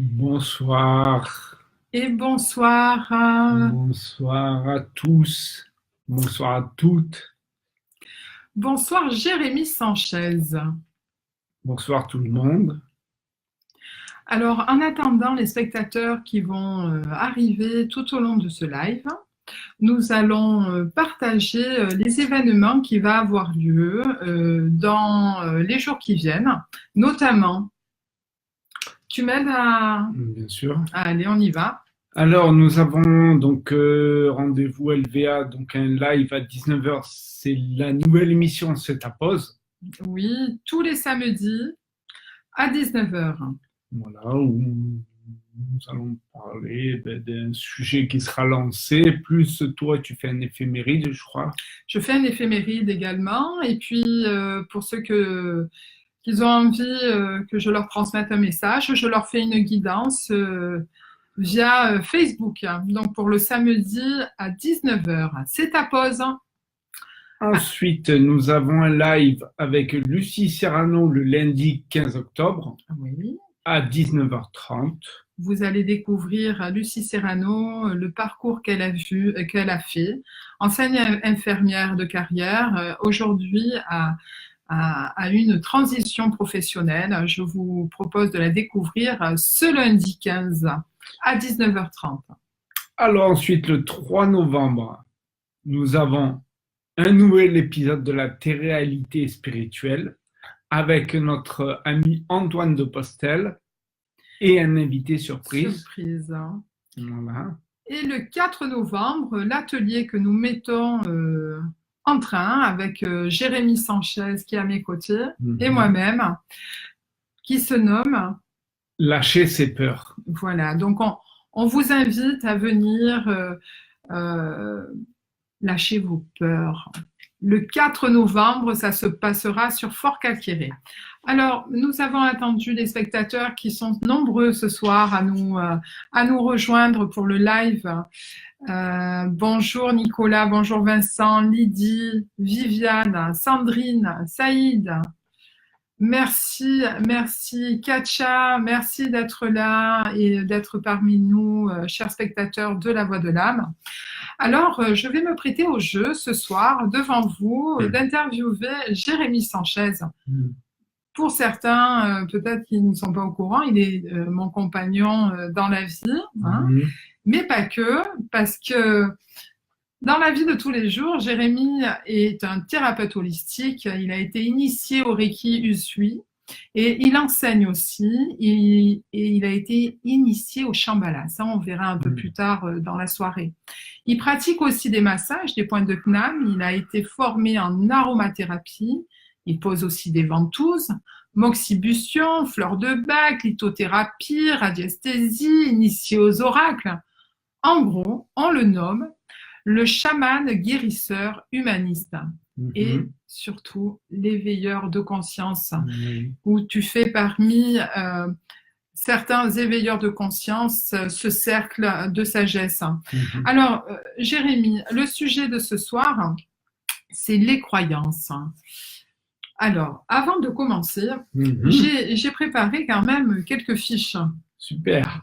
Bonsoir, Et bonsoir. bonsoir à tous, bonsoir à toutes, Bonsoir Jérémy Sanchez. bonsoir tout le monde. Alors, en attendant les spectateurs qui vont arriver tout au long de ce live, nous allons partager les événements qui vont avoir lieu dans les jours qui viennent, notamment. Tu m'aides à... Bien sûr. Allez, on y va. Alors, nous avons donc rendez-vous LVA, donc un live à 19 heures. C'est la nouvelle émission C'est ta pause. Oui, tous les samedis à 19 heures. Voilà, où nous allons parler d'un sujet qui sera lancé. Plus toi, tu fais un éphéméride, je crois. Je fais un éphéméride également, et puis pour ceux qu'ils ont envie que je leur transmette un message, je leur fais une guidance via Facebook. Donc pour le samedi à 19 heures. C'est ta pause. Ensuite, nous avons un live avec Lucie Serrano le lundi 15 octobre Oui. à 19h30. Vous allez découvrir Lucie Serrano, le parcours qu'elle a fait, enseigne infirmière de carrière, aujourd'hui à une transition professionnelle. Je vous propose de la découvrir ce lundi 15 à 19h30. Alors ensuite, le 3 novembre, nous avons un nouvel épisode de la télé-réalité spirituelle avec notre ami Antoine de Postel et un invité surprise. Surprise. Voilà. Et le 4 novembre, l'atelier que nous mettons en train avec Jérémy Sanchez qui est à mes côtés et moi-même, qui se nomme Lâcher ses peurs. Voilà, donc on vous invite à venir lâcher vos peurs. Le 4 novembre, ça se passera sur Fort Calquéré. Alors, nous avons attendu les spectateurs qui sont nombreux ce soir à nous rejoindre pour le live. Bonjour Nicolas, bonjour Vincent, Lydie, Viviane, Sandrine, Saïd. Merci, merci Katcha, merci d'être là et d'être parmi nous, chers spectateurs de La Voix de l'âme. Alors, je vais me prêter au jeu ce soir devant vous d'interviewer Jérémy Sanchez. Pour certains, peut-être qu'ils ne sont pas au courant, il est mon compagnon dans la vie, hein, mais pas que, parce que dans la vie de tous les jours, Jérémy est un thérapeute holistique. Il a été initié au Reiki Usui et il enseigne aussi. Et il a été initié au Shambhala. Ça, on verra un peu plus tard dans la soirée. Il pratique aussi des massages, des points de Knam. Il a été formé en aromathérapie. Il pose aussi des ventouses, moxibustion, fleurs de bac, lithothérapie, radiesthésie, initié aux oracles. En gros, on le nomme le chaman guérisseur humaniste et surtout l'éveilleur de conscience, où tu fais parmi certains éveilleurs de conscience ce cercle de sagesse. Alors, Jérémy, le sujet de ce soir, c'est les croyances. Alors, avant de commencer, j'ai préparé quand même quelques fiches. Super.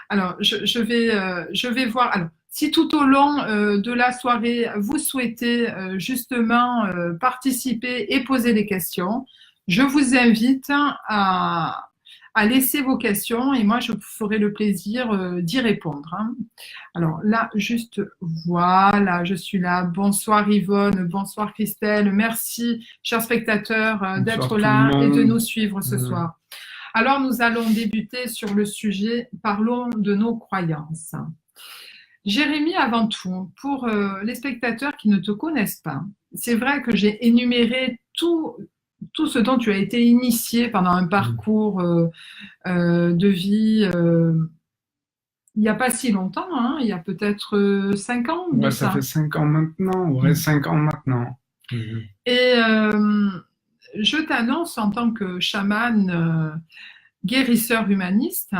Alors, je vais voir. Alors, si tout au long de la soirée, vous souhaitez justement participer et poser des questions, je vous invite à laisser vos questions et moi, je ferai le plaisir d'y répondre. Hein. Alors là, juste voilà, je suis là. Bonsoir Yvonne, bonsoir Christelle. Merci, chers spectateurs, d'être là et de nous suivre ce soir. Alors, nous allons débuter sur le sujet « Parlons de nos croyances ». Jérémy, avant tout, pour les spectateurs qui ne te connaissent pas, c'est vrai que j'ai énuméré tout ce dont tu as été initié pendant un parcours de vie il n'y a pas si longtemps, hein, il y a peut-être 5 ans. Ouais, ça fait 5 ans maintenant, ouais, 5 ans maintenant. Et je t'annonce en tant que chaman guérisseur humaniste,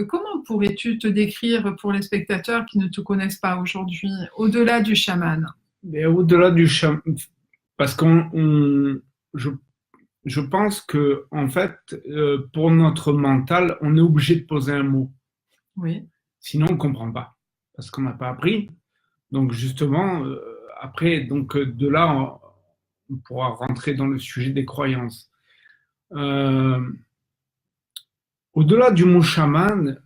comment pourrais-tu te décrire pour les spectateurs qui ne te connaissent pas aujourd'hui, au-delà du chaman? Mais au-delà du chaman, parce je pense que, en fait, pour notre mental, on est obligé de poser un mot. Oui. Sinon, on ne comprend pas. Parce qu'on n'a pas appris. Donc, justement, après, donc, de là, on pourra rentrer dans le sujet des croyances. Euh, Au-delà du mot chaman,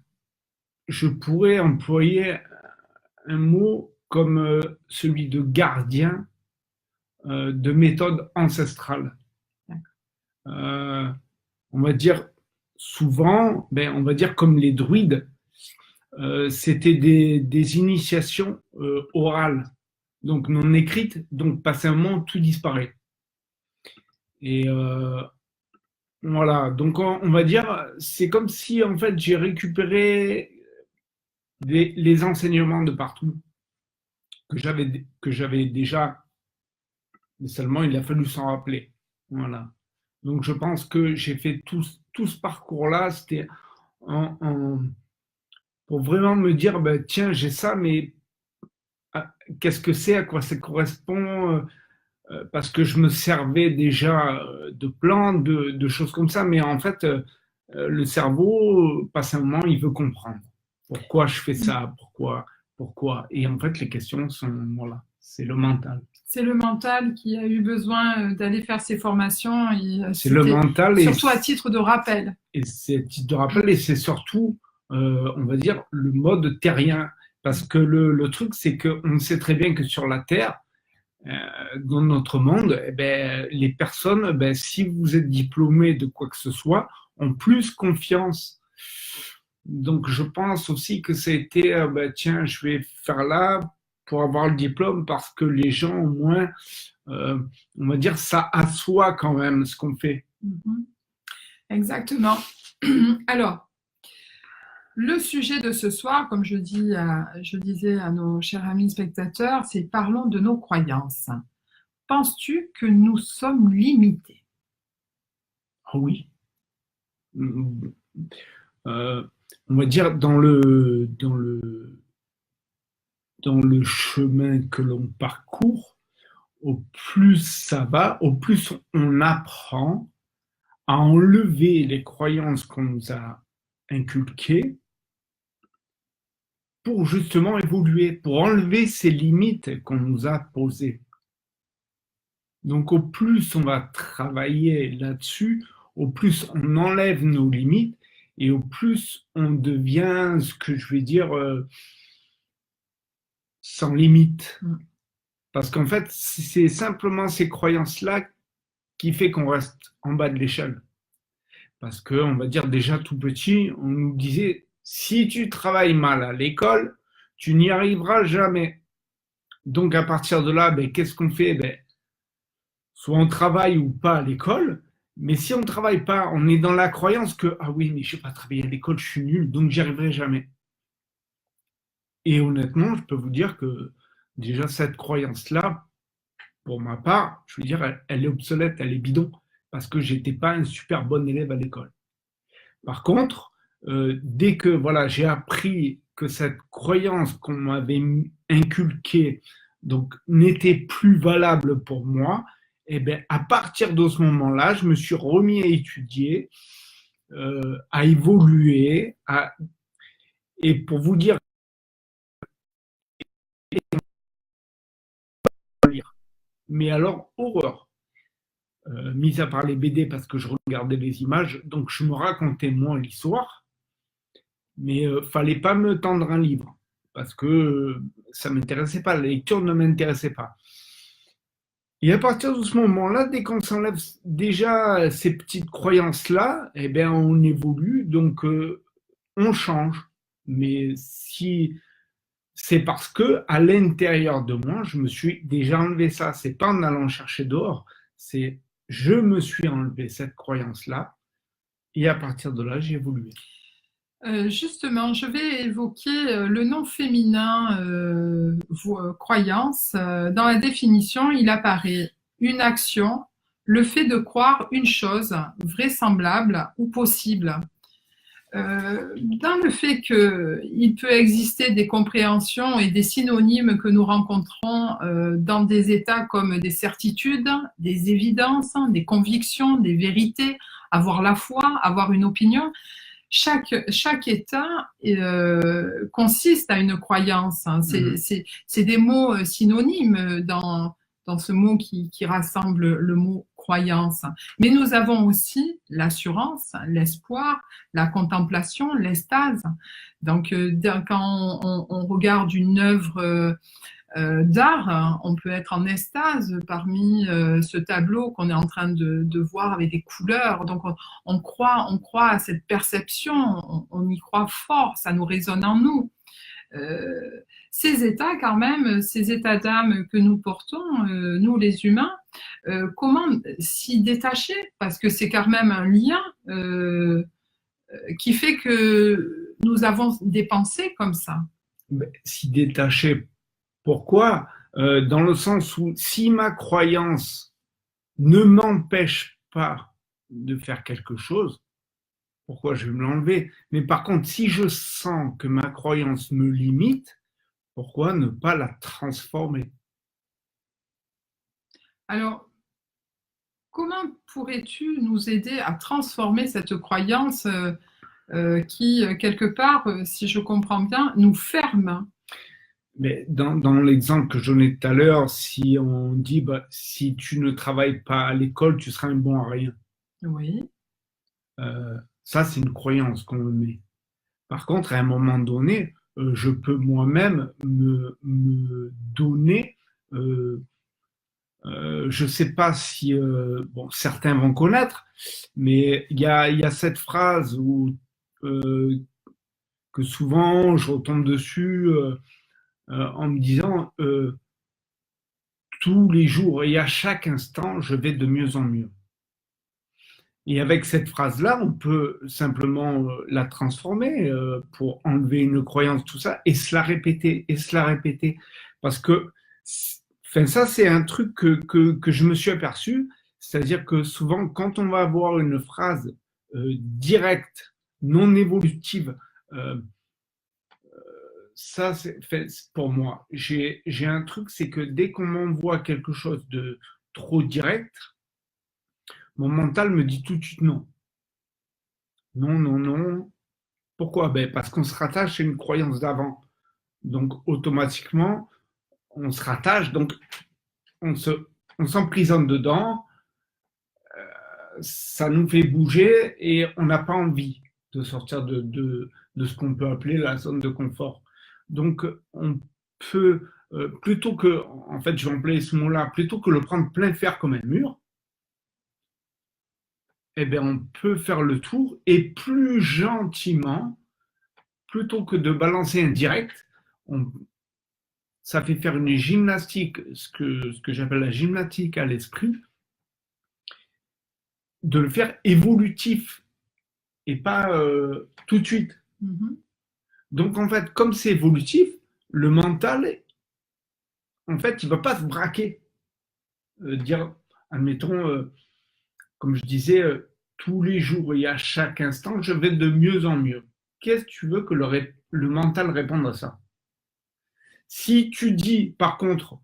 je pourrais employer un mot comme celui de gardien de méthode ancestrale. Euh, on va dire souvent, ben, on va dire comme les druides, c'était des initiations orales, donc non écrites, donc passé un moment, tout disparaît. Et voilà, donc on va dire, c'est comme si en fait j'ai récupéré les enseignements de partout que j'avais déjà, mais seulement il a fallu s'en rappeler. Voilà. Donc je pense que j'ai fait tout ce parcours-là, c'était pour vraiment me dire, ben, tiens, j'ai ça, mais qu'est-ce que c'est, à quoi ça correspond, parce que je me servais déjà de plantes, de choses comme ça, mais en fait, le cerveau, passe un moment, il veut comprendre pourquoi je fais ça, pourquoi. Et en fait, les questions sont, voilà, c'est le mental. C'est le mental qui a eu besoin d'aller faire ses formations et C'est le c'était mental surtout à titre de rappel. et c'est titre de rappel et c'est surtout, on va dire, le mode terrien. Parce que le truc, c'est qu'on sait très bien que sur la Terre, euh, dans notre monde, eh ben, les personnes, ben, si vous êtes diplômé de quoi que ce soit, ont plus confiance. Donc, je pense aussi que c'était, ben, tiens, je vais faire là pour avoir le diplôme parce que les gens, au moins, euh, on va dire, ça assoit quand même ce qu'on fait. Exactement. Alors, le sujet de ce soir, comme je disais à nos chers amis spectateurs, c'est parlons de nos croyances. Penses-tu que nous sommes limités? Ah oui. Euh, on va dire dans le chemin que l'on parcourt, au plus ça va, au plus on apprend à enlever les croyances qu'on nous a inculquées pour justement évoluer, pour enlever ces limites qu'on nous a posées. Donc au plus on va travailler là-dessus, au plus on enlève nos limites et au plus on devient, ce que je vais dire, sans limite. Parce qu'en fait, c'est simplement ces croyances-là qui fait qu'on reste en bas de l'échelle. Parce qu'on va dire déjà tout petit, on nous disait, si tu travailles mal à l'école, tu n'y arriveras jamais. Donc à partir de là, ben, qu'est-ce qu'on fait? Ben, soit on travaille ou pas à l'école, mais si on ne travaille pas, on est dans la croyance que, ah oui, mais je ne vais pas travailler à l'école, je suis nul, donc j'y arriverai jamais. Et honnêtement, je peux vous dire que déjà cette croyance-là, pour ma part, je veux dire, elle est obsolète, elle est bidon, parce que j'étais pas un super bon élève à l'école. Par contre, dès que voilà, j'ai appris que cette croyance qu'on m'avait inculquée donc n'était plus valable pour moi, et bien à partir de ce moment-là, je me suis remis à étudier, à évoluer, et pour vous dire, mais alors horreur. Mis à part les BD parce que je regardais les images, donc je me racontais moins l'histoire, mais fallait pas me tendre un livre parce que ça m'intéressait pas, la lecture ne m'intéressait pas. Et à partir de ce moment-là, dès qu'on s'enlève déjà ces petites croyances-là, eh ben on évolue, donc on change. Mais si c'est parce que à l'intérieur de moi, je me suis déjà enlevé ça. C'est pas en allant chercher dehors, c'est je me suis enlevé cette croyance-là et à partir de là, j'ai évolué. Justement, je vais évoquer le nom féminin croyance. Dans la définition, il apparaît une action, le fait de croire une chose vraisemblable ou possible. Dans le fait qu'il peut exister des compréhensions et des synonymes que nous rencontrons dans des états comme des certitudes, des évidences, des convictions, des vérités, avoir la foi, avoir une opinion. Chaque état consiste à une croyance. C'est des mots synonymes dans ce mot qui rassemble le mot croyance. Mais nous avons aussi l'assurance, l'espoir, la contemplation, l'extase. Donc, quand on regarde une œuvre d'art, on peut être en extase parmi ce tableau qu'on est en train de voir avec des couleurs. Donc, on croit à cette perception, on y croit fort, ça nous résonne en nous. Ces états quand même, ces états d'âme que nous portons, nous les humains, comment s'y détacher? Parce que c'est quand même un lien qui fait que nous avons des pensées comme ça. S'y détacher, pourquoi? Dans le sens où si ma croyance ne m'empêche pas de faire quelque chose, pourquoi je vais me l'enlever? Mais par contre, si je sens que ma croyance me limite, pourquoi ne pas la transformer? Alors, comment pourrais-tu nous aider à transformer cette croyance qui, quelque part, si je comprends bien, nous ferme? Mais dans l'exemple que je donnais tout à l'heure, si on dit si tu ne travailles pas à l'école, tu seras un bon à rien. Oui. Ça, c'est une croyance qu'on me met. Par contre, à un moment donné, je peux moi-même me donner. Je ne sais pas si certains vont connaître, mais il y a cette phrase que souvent je retombe dessus en me disant tous les jours et à chaque instant, je vais de mieux en mieux. Et avec cette phrase-là, on peut simplement la transformer pour enlever une croyance, tout ça, et se la répéter, Parce que ça, c'est un truc que je me suis aperçu, c'est-à-dire que souvent, quand on va avoir une phrase directe, non évolutive, ça, c'est pour moi. J'ai un truc, c'est que dès qu'on m'envoie quelque chose de trop direct, mon mental me dit tout de suite non. Non, non, non. Pourquoi? Parce qu'on se rattache à une croyance d'avant. Donc, automatiquement, on se rattache, donc on s'emprisonne dedans, ça nous fait bouger et on n'a pas envie de sortir de ce qu'on peut appeler la zone de confort. Donc, on peut, plutôt que, en fait, je vais employer ce mot-là, plutôt que le prendre plein fer comme un mur, on peut faire le tour et plus gentiment, plutôt que de balancer un direct, ça fait faire une gymnastique, ce que j'appelle la gymnastique à l'esprit, de le faire évolutif et pas tout de suite. Mm-hmm. Donc en fait, comme c'est évolutif, le mental, en fait, il ne va pas se braquer. Dire, admettons, comme je disais, tous les jours et à chaque instant, je vais de mieux en mieux. Qu'est-ce que tu veux que le mental réponde à ça? Si tu dis, par contre,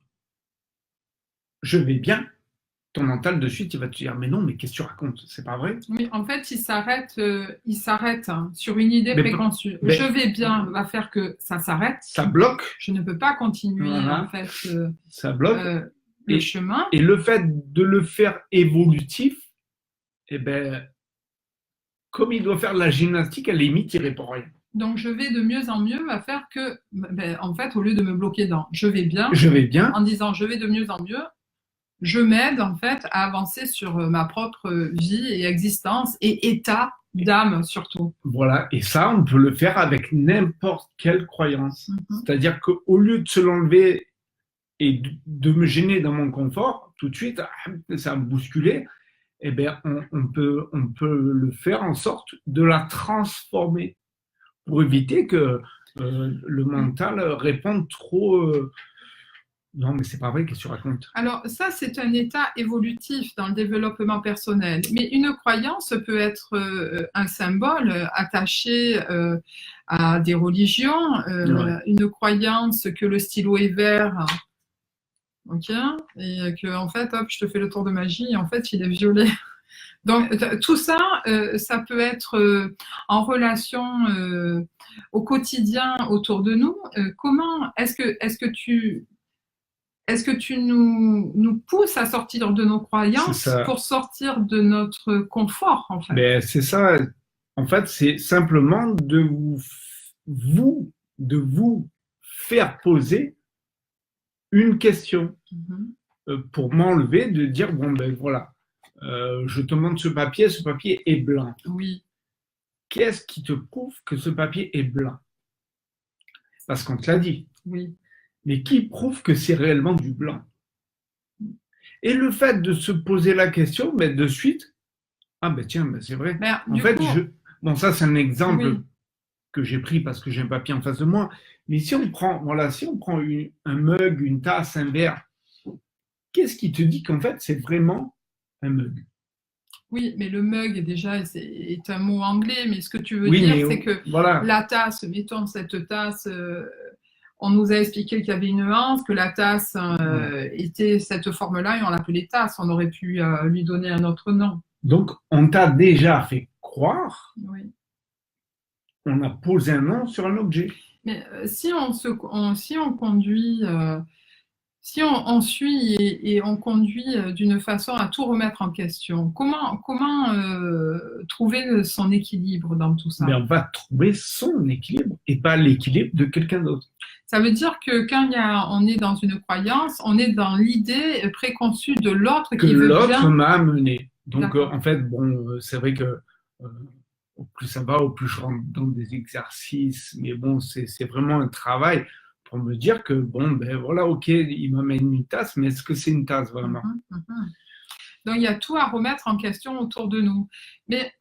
je vais bien, ton mental de suite, il va te dire, mais non, mais qu'est-ce que tu racontes? C'est pas vrai? Oui, en fait, il s'arrête sur une idée préconçue. Je vais bien va faire que ça s'arrête. Ça bloque. Je ne peux pas continuer, en fait, ça bloque. Le chemin. Et le fait de le faire évolutif, comme il doit faire de la gymnastique, à la limite, il répond rien. Donc, je vais de mieux en mieux va faire que, en fait, au lieu de me bloquer dans je vais bien, en disant je vais de mieux en mieux, je m'aide en fait à avancer sur ma propre vie et existence et état d'âme surtout. Voilà, et ça, on peut le faire avec n'importe quelle croyance. Mm-hmm. C'est-à-dire qu'au lieu de se l'enlever et de me gêner dans mon confort, tout de suite, ça va me bousculer, on peut le faire en sorte de la transformer pour éviter que le mental réponde trop Non, mais c'est pas vrai, qu'est-ce que tu racontes? Alors ça, c'est un état évolutif dans le développement personnel. Mais une croyance peut être un symbole attaché à des religions. Ouais. Une croyance que le stylo est vert, ok, et que en fait, hop, je te fais le tour de magie, et en fait, il est violet. Donc tout ça, ça peut être en relation au quotidien autour de nous. Comment est-ce que tu nous pousses à sortir de nos C'est croyances ça. pour sortir de notre confort, en fait? Ben, c'est ça. En fait, c'est simplement vous, de vous faire poser une question Mhm. pour m'enlever, de dire, bon, ben voilà, je te montre ce papier est blanc. Oui, Qu'est-ce qui te prouve que ce papier est blanc? Parce qu'on te l'a dit. oui. Mais qui prouve que c'est réellement du blanc? Et le fait de se poser la question, ben, de suite, ah ben tiens, ben, c'est vrai. Mais En du fait, coup, bon, ça c'est un exemple oui, que j'ai pris parce que j'ai un papier en face de moi. Mais si on prend, voilà, si on prend un mug, une tasse, un verre, qu'est-ce qui te dit qu'en fait c'est vraiment un mug? oui, mais le mug déjà est un mot anglais, mais ce que tu veux Oui, dire, mais c'est que voilà. la tasse, mettons cette tasse, on nous a expliqué qu'il y avait une hanse, que la tasse Voilà. était cette forme-là et on l'appelait tasse. On aurait pu lui donner un autre nom. Donc, on t'a déjà fait croire, Oui. on a posé un nom sur un objet. Mais si on conduit, si on suit et on conduit d'une façon à tout remettre en question, comment trouver son équilibre dans tout Mais ça? on va trouver son équilibre et pas l'équilibre de quelqu'un d'autre. Ça veut dire que quand on est dans une croyance, on est dans l'idée préconçue de l'autre Que qui veut l'autre bien. m'a amené. Donc, D'accord. en fait, bon, c'est vrai que euh, au plus ça va, au plus je rentre dans des exercices, mais bon, c'est vraiment un travail pour me dire que, bon, ben voilà, ok, il m'amène une tasse, mais est-ce que c'est une tasse vraiment? Mhm, mhm. Donc il y a tout à remettre en question autour de nous. Mais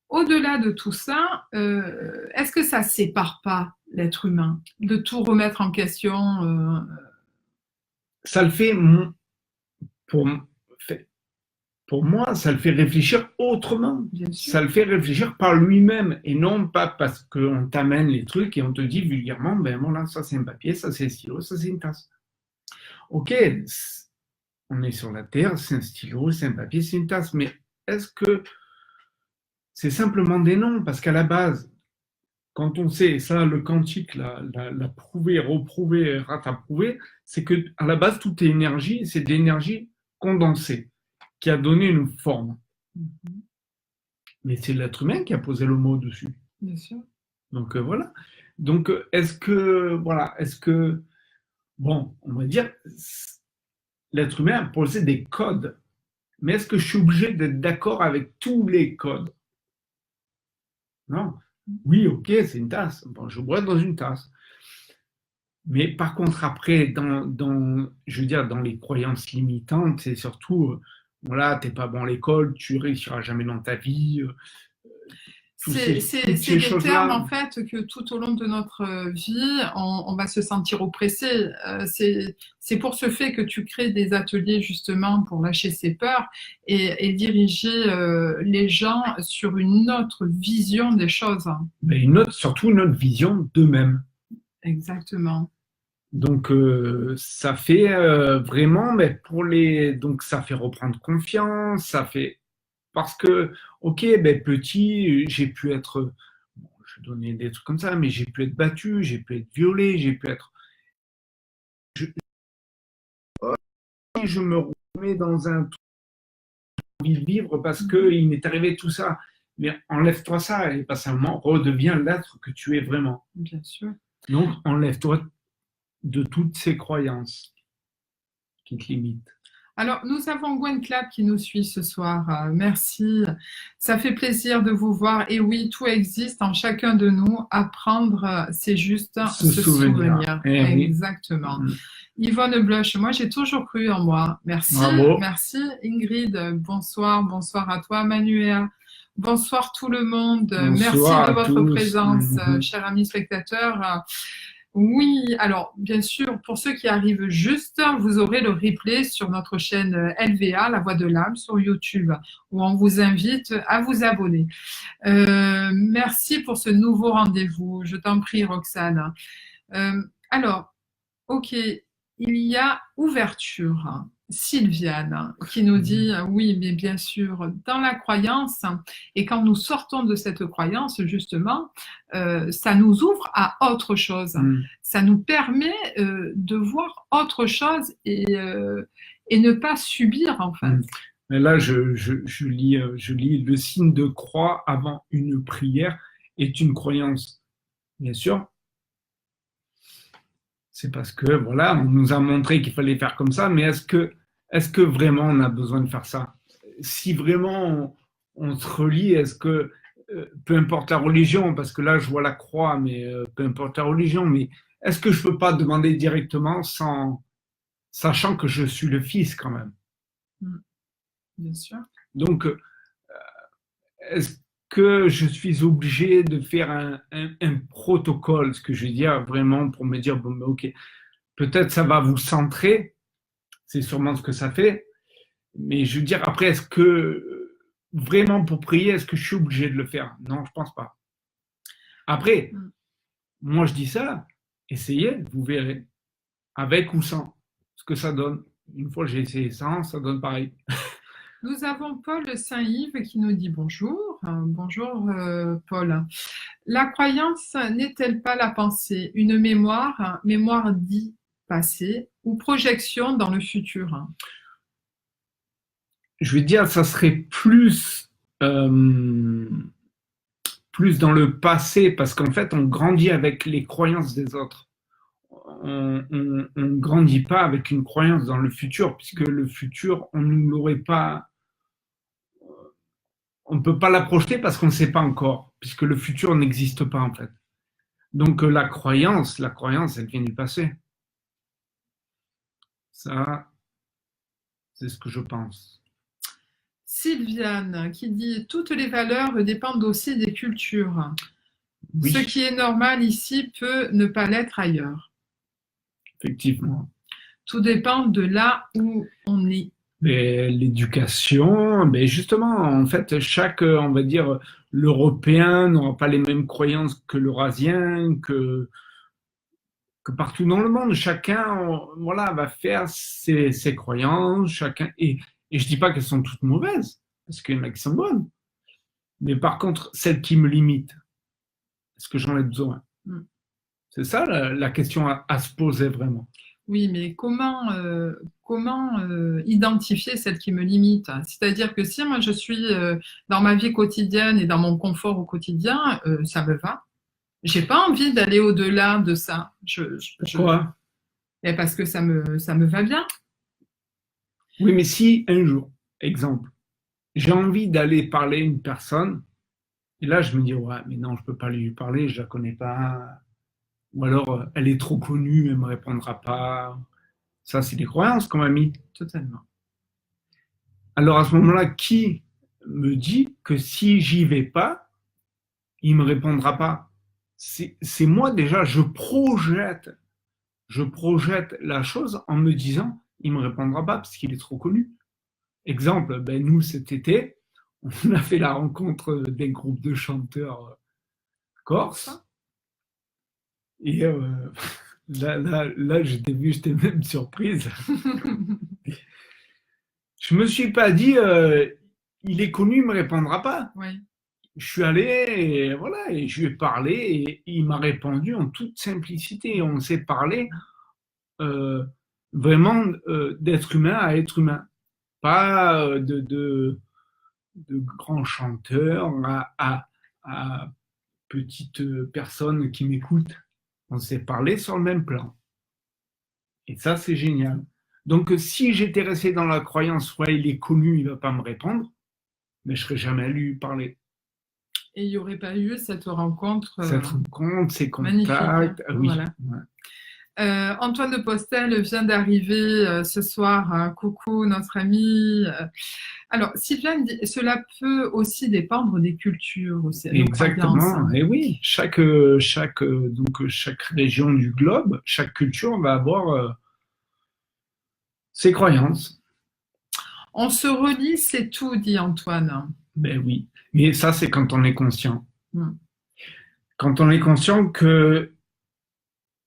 au-delà de tout ça, est-ce que ça sépare pas l'être humain de tout remettre en question Ça le fait, pour, pour moi, ça le fait réfléchir autrement. bien sûr. Ça le fait réfléchir par lui-même et non pas parce qu'on t'amène les trucs et on te dit vulgairement, ben voilà, ça c'est un papier, ça c'est un stylo, ça c'est une tasse. Ok, on est sur la Terre, c'est un stylo, c'est un papier, c'est une tasse, mais est-ce que c'est simplement des noms? Parce qu'à la base, quand on sait, ça le quantique l'a prouvé, reprouvé, rataprouvé, c'est que à la base, tout est énergie, c'est de l'énergie condensée qui a donné une forme. Mhm, Mais c'est l'être humain qui a posé le mot dessus. bien sûr. Donc voilà. Donc est-ce que, voilà, est-ce que, bon, on va dire, l'être humain a posé des codes, mais est-ce que je suis obligé d'être d'accord avec tous les codes? Non. Oui, ok, c'est une tasse. Bon, je bois dans une tasse. Mais par contre, après, je veux dire, dans les croyances limitantes, c'est surtout, voilà, t'es pas bon à l'école, tu réussiras jamais dans ta vie, toutes C'est ces des termes choses-là. en fait que tout au long de notre vie, on va se sentir oppressé. C'est pour ce fait que tu crées des ateliers justement pour lâcher ses peurs et diriger les gens sur une autre vision des choses. Mais surtout une autre vision d'eux-mêmes. Exactement. Donc, ça fait vraiment, mais donc ça fait reprendre confiance, ça fait, parce que, ok, ben, petit, j'ai pu être, bon, je vais donner des trucs comme ça, mais j'ai pu être battu, j'ai pu être violé, j'ai pu être, je me remets dans un truc envie de vivre parce que il m'est arrivé tout ça. Mais enlève-toi ça et pas seulement redeviens l'être que tu es vraiment. Bien sûr. Donc, enlève-toi de toutes ces croyances qui te limitent. Alors, nous avons Gwen Clapp qui nous suit ce soir. Merci. Ça fait plaisir de vous voir. Et oui, tout existe en chacun de nous. Apprendre, c'est juste Ce se souvenir. souvenir. Eh oui. Exactement. Yvonne Blush, moi j'ai toujours cru en moi. Merci. Bravo. Merci Ingrid. Bonsoir. Bonsoir à toi Manuela. Bonsoir tout le monde. Merci Bonsoir de à votre tous. présence, chers amis spectateurs. Oui, alors bien sûr, pour ceux qui arrivent juste, vous aurez le replay sur notre chaîne LVA, La Voix de l'âme, sur YouTube, où on vous invite à vous abonner. Merci pour ce nouveau rendez-vous. Je t'en prie, Roxane. Alors, ok, il y a ouverture. Sylviane qui nous dit oui, mais bien sûr, dans la croyance, et quand nous sortons de cette croyance, justement, ça nous ouvre à autre chose. Ça nous permet de voir autre chose et ne pas subir, en fait. Mais là, je lis le signe de croix avant une prière est une croyance. Bien sûr, c'est parce que, voilà, on nous a montré qu'il fallait faire comme ça, mais est-ce que vraiment on a besoin de faire ça? Si vraiment on se relie, est-ce que, peu importe la religion, parce que là je vois la croix, mais peu importe la religion, mais est-ce que je peux pas demander directement sachant que je suis le fils quand même? Bien sûr. Donc, est-ce que je suis obligé de faire un protocole, ce que je veux dire, vraiment pour me dire, bon, mais ok, peut-être ça va vous centrer, c'est sûrement ce que ça fait, mais je veux dire, après, est-ce que vraiment pour prier, est-ce que je suis obligé de le faire? Non, je pense pas. Après, moi je dis ça, essayez, vous verrez, avec ou sans, ce que ça donne. Une fois que j'ai essayé sans, ça donne pareil. Nous avons Paul Saint-Yves qui nous dit bonjour. Bonjour Paul. La croyance n'est-elle pas la pensée, une mémoire, mémoire dit passé, ou projection dans le futur? Je veux dire, ça serait plus dans le passé, parce qu'en fait, on grandit avec les croyances des autres. On ne grandit pas avec une croyance dans le futur, puisque le futur, on ne l'aurait pas, on ne peut pas la projeter parce qu'on ne sait pas encore, puisque le futur n'existe pas en fait. Donc la croyance, elle vient du passé. Ça, c'est ce que je pense. Sylviane qui dit toutes les valeurs dépendent aussi des cultures. Oui. Ce qui est normal ici peut ne pas l'être ailleurs. Effectivement. Tout dépend de là où on est. L'éducation, justement, en fait, chaque, on va dire, l'Européen n'aura pas les mêmes croyances que l'Eurasien, que partout dans le monde. Chacun, voilà, va faire ses croyances, chacun, et je dis pas qu'elles sont toutes mauvaises, parce qu'il y en a qui sont bonnes. Mais par contre, celles qui me limitent, est-ce que j'en ai besoin? C'est ça la question à se poser vraiment. Oui, mais comment identifier celle qui me limite? C'est-à-dire que si moi je suis dans ma vie quotidienne et dans mon confort au quotidien, ça me va. J'ai pas envie d'aller au-delà de ça. Pourquoi? Parce que ça me va bien. Oui, mais si un jour, exemple, j'ai envie d'aller parler à une personne, et là je me dis, ouais, mais non, je peux pas lui parler, je la connais pas. Ou alors, elle est trop connue, elle me répondra pas. Ça, c'est des croyances qu'on m'a mis. Totalement. Alors à ce moment-là, qui me dit que si j'y vais pas, il me répondra pas? C'est moi déjà, je projette la chose en me disant, il me répondra pas parce qu'il est trop connu. Exemple, nous cet été, on a fait la rencontre d'un groupe de chanteurs corses. Et là j'étais même surprise. Je me suis pas dit, il est connu, il me répondra pas. Oui. Je suis allé, et voilà, et je lui ai parlé, et il m'a répondu en toute simplicité. On s'est parlé vraiment d'être humain à être humain, pas de grands chanteurs à petites personnes qui m'écoutent. On s'est parlé sur le même plan. Et ça, c'est génial. Donc, si j'étais resté dans la croyance, ouais, il est connu, il ne va pas me répondre, mais je ne serais jamais allé lui parler. Et il n'y aurait pas eu cette rencontre. Cette rencontre, ces contacts, oui. Voilà. Antoine de Postel vient d'arriver ce soir. Coucou, notre ami. Alors, Sylviane, cela peut aussi dépendre des cultures, aussi, nos croyances. Exactement. Et oui, chaque région du globe, chaque culture va avoir ses croyances. On se relie, c'est tout, dit Antoine. Ben oui. Mais ça, c'est quand on est conscient. Mm. Quand on est conscient que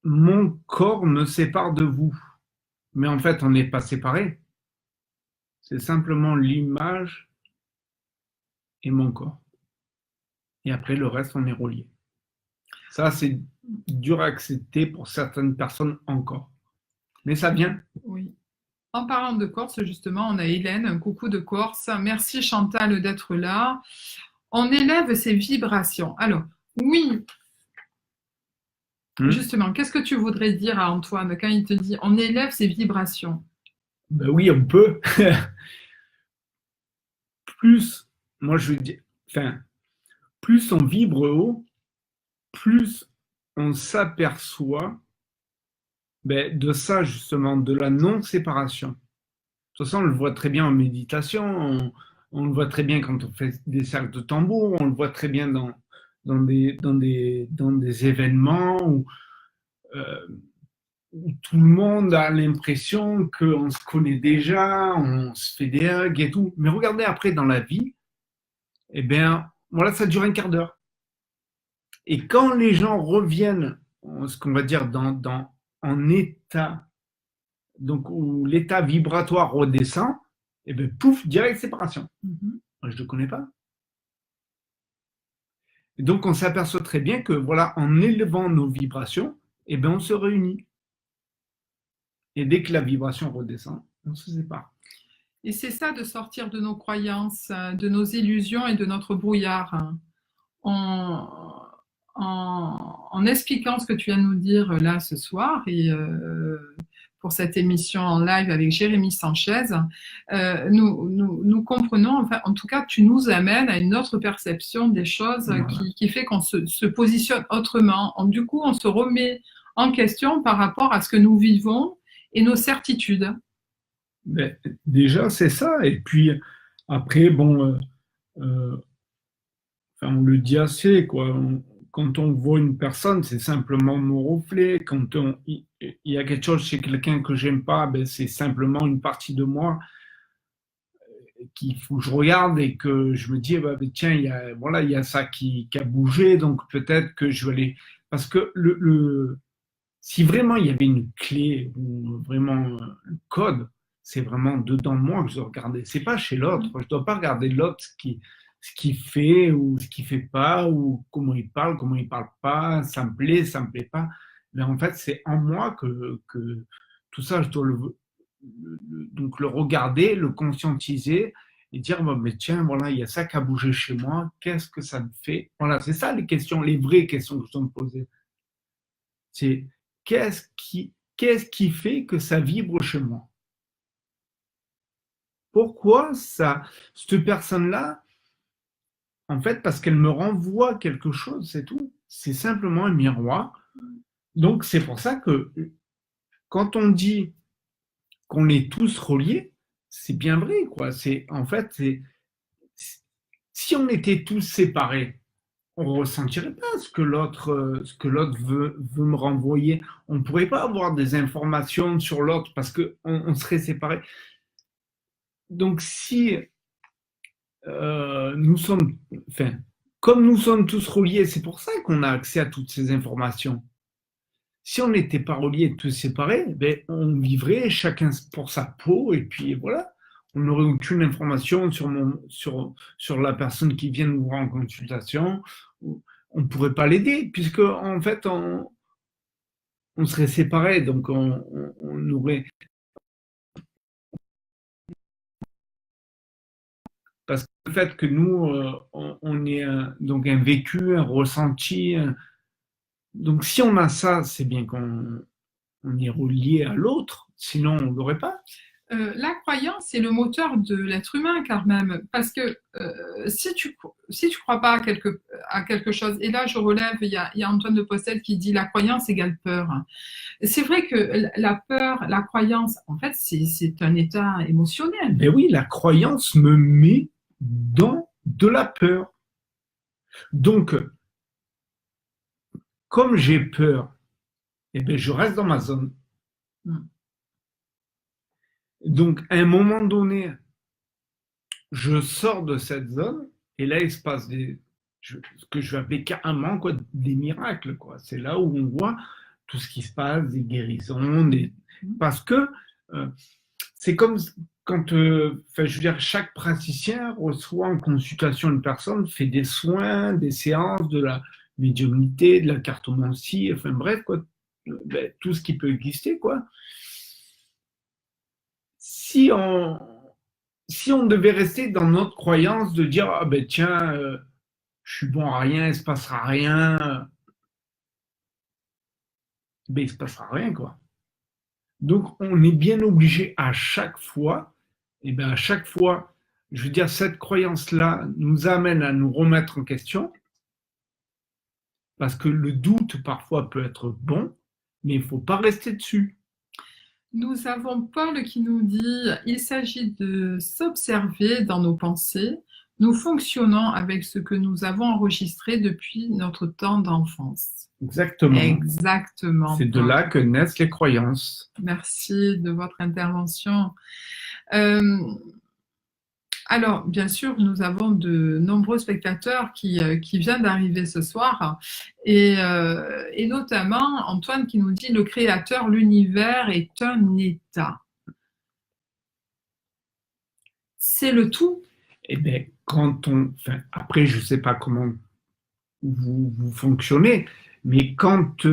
mon corps me sépare de vous. Mais en fait, on n'est pas séparés. C'est simplement l'image et mon corps. Et après, le reste, on est relié. Ça, c'est dur à accepter pour certaines personnes encore. Mais ça vient. Oui. En parlant de Corse, justement, on a Hélène, un coucou de Corse. Merci Chantal d'être là. On élève ses vibrations. Alors, oui, justement, qu'est-ce que tu voudrais dire à Antoine quand il te dit on élève ses vibrations? Ben oui, on peut. Plus, moi je veux dire, enfin, plus on vibre haut, plus on s'aperçoit de ça justement, de la non-séparation. De toute façon, on le voit très bien en méditation, on le voit très bien quand on fait des cercles de tambour, on le voit très bien dans des événements où tout le monde a l'impression qu'on se connaît déjà, on se fait des hugs et tout. Mais regardez après dans la vie, eh bien, voilà, ça dure un quart d'heure. Et quand les gens reviennent, ce qu'on va dire, en état, donc où l'état vibratoire redescend, eh bien, pouf, direct séparation. Moi, je ne le connais pas. Et donc, on s'aperçoit très bien que, voilà, en élevant nos vibrations, eh bien, on se réunit. Et dès que la vibration redescend, on se sépare. Et c'est ça de sortir de nos croyances, de nos illusions et de notre brouillard. En expliquant ce que tu viens de nous dire là ce soir et pour cette émission en live avec Jérémy Sanchez, nous comprenons, enfin, en tout cas, tu nous amènes à une autre perception des choses qui fait qu'on se positionne autrement. Du coup, on se remet en question par rapport à ce que nous vivons et nos certitudes. Ben, déjà, c'est ça. Et puis, après, bon, on le dit assez, quoi. Quand on voit une personne, c'est simplement mon reflet. Quand il y a quelque chose chez quelqu'un que j'aime pas, ben, c'est simplement une partie de moi qu'il faut que je regarde et que je me dis, bah, ben, tiens, il y a ça qui a bougé, donc peut-être que je vais aller... Parce que si vraiment il y avait une clé ou vraiment le code, c'est vraiment dedans moi que je dois regarder. C'est pas chez l'autre. Je dois pas regarder l'autre ce qu'il fait ou ce qu'il fait pas ou comment il parle pas, ça me plaît, ça me plaît pas. Mais en fait, c'est en moi que tout ça, je dois donc le regarder, le conscientiser et dire bon, mais tiens, voilà, il y a ça qui a bougé chez moi. Qu'est-ce que ça me fait? Voilà, c'est ça les questions, les vraies questions que je dois me poser. C'est qu'est-ce qui fait que ça vibre chez moi? Pourquoi cette personne-là, en fait, parce qu'elle me renvoie quelque chose, c'est tout. C'est simplement un miroir. Donc, c'est pour ça que quand on dit qu'on est tous reliés, c'est bien vrai, quoi. En fait, si on était tous séparés, on ne ressentirait pas ce que l'autre veut me renvoyer. On ne pourrait pas avoir des informations sur l'autre parce qu'on serait séparés. Donc, si comme nous sommes tous reliés, c'est pour ça qu'on a accès à toutes ces informations. Si on n'était pas reliés, tous séparés, ben, on vivrait chacun pour sa peau et puis voilà. On n'aurait aucune information sur la personne qui vient nous voir en consultation. On ne pourrait pas l'aider puisque en fait on serait séparés, donc on aurait... Parce que le fait que nous, on ait donc un vécu, un ressenti, donc si on a ça, c'est bien qu'on est relié à l'autre, sinon on ne l'aurait pas. La croyance est le moteur de l'être humain, quand même, parce que si tu crois pas à quelque chose, et là je relève, il y a Antoine de Postel qui dit la croyance égale peur. C'est vrai que la peur, la croyance, en fait, c'est un état émotionnel. Ben oui, la croyance me met dans de la peur. Donc, comme j'ai peur, eh ben, je reste dans ma zone. Mm. Donc, à un moment donné, je sors de cette zone et là, il se passe ce que je vais appeler carrément quoi, des miracles. Quoi. C'est là où on voit tout ce qui se passe, des guérisons, parce que c'est comme quand, je veux dire, chaque praticien reçoit en consultation une personne, fait des soins, des séances, de la médiumnité, de la cartomancie, enfin bref, quoi, ben, tout ce qui peut exister, quoi. Si on, si on devait rester dans notre croyance de dire, ah ben tiens, je suis bon à rien, il ne se passera rien, ben il ne se passera rien, quoi. Donc, on est bien obligé à chaque fois, et bien à chaque fois, je veux dire, cette croyance-là nous amène à nous remettre en question, parce que le doute parfois peut être bon, mais il ne faut pas rester dessus. Nous avons Paul qui nous dit, il s'agit de s'observer dans nos pensées. Nous fonctionnons avec ce que nous avons enregistré depuis notre temps d'enfance. Exactement. Exactement. C'est de là que naissent les croyances. Merci de votre intervention. Alors, bien sûr, nous avons de nombreux spectateurs qui viennent d'arriver ce soir, et notamment Antoine qui nous dit le créateur, l'univers est un état. C'est le tout. Eh bien, après, je ne sais pas comment vous fonctionnez, mais quand,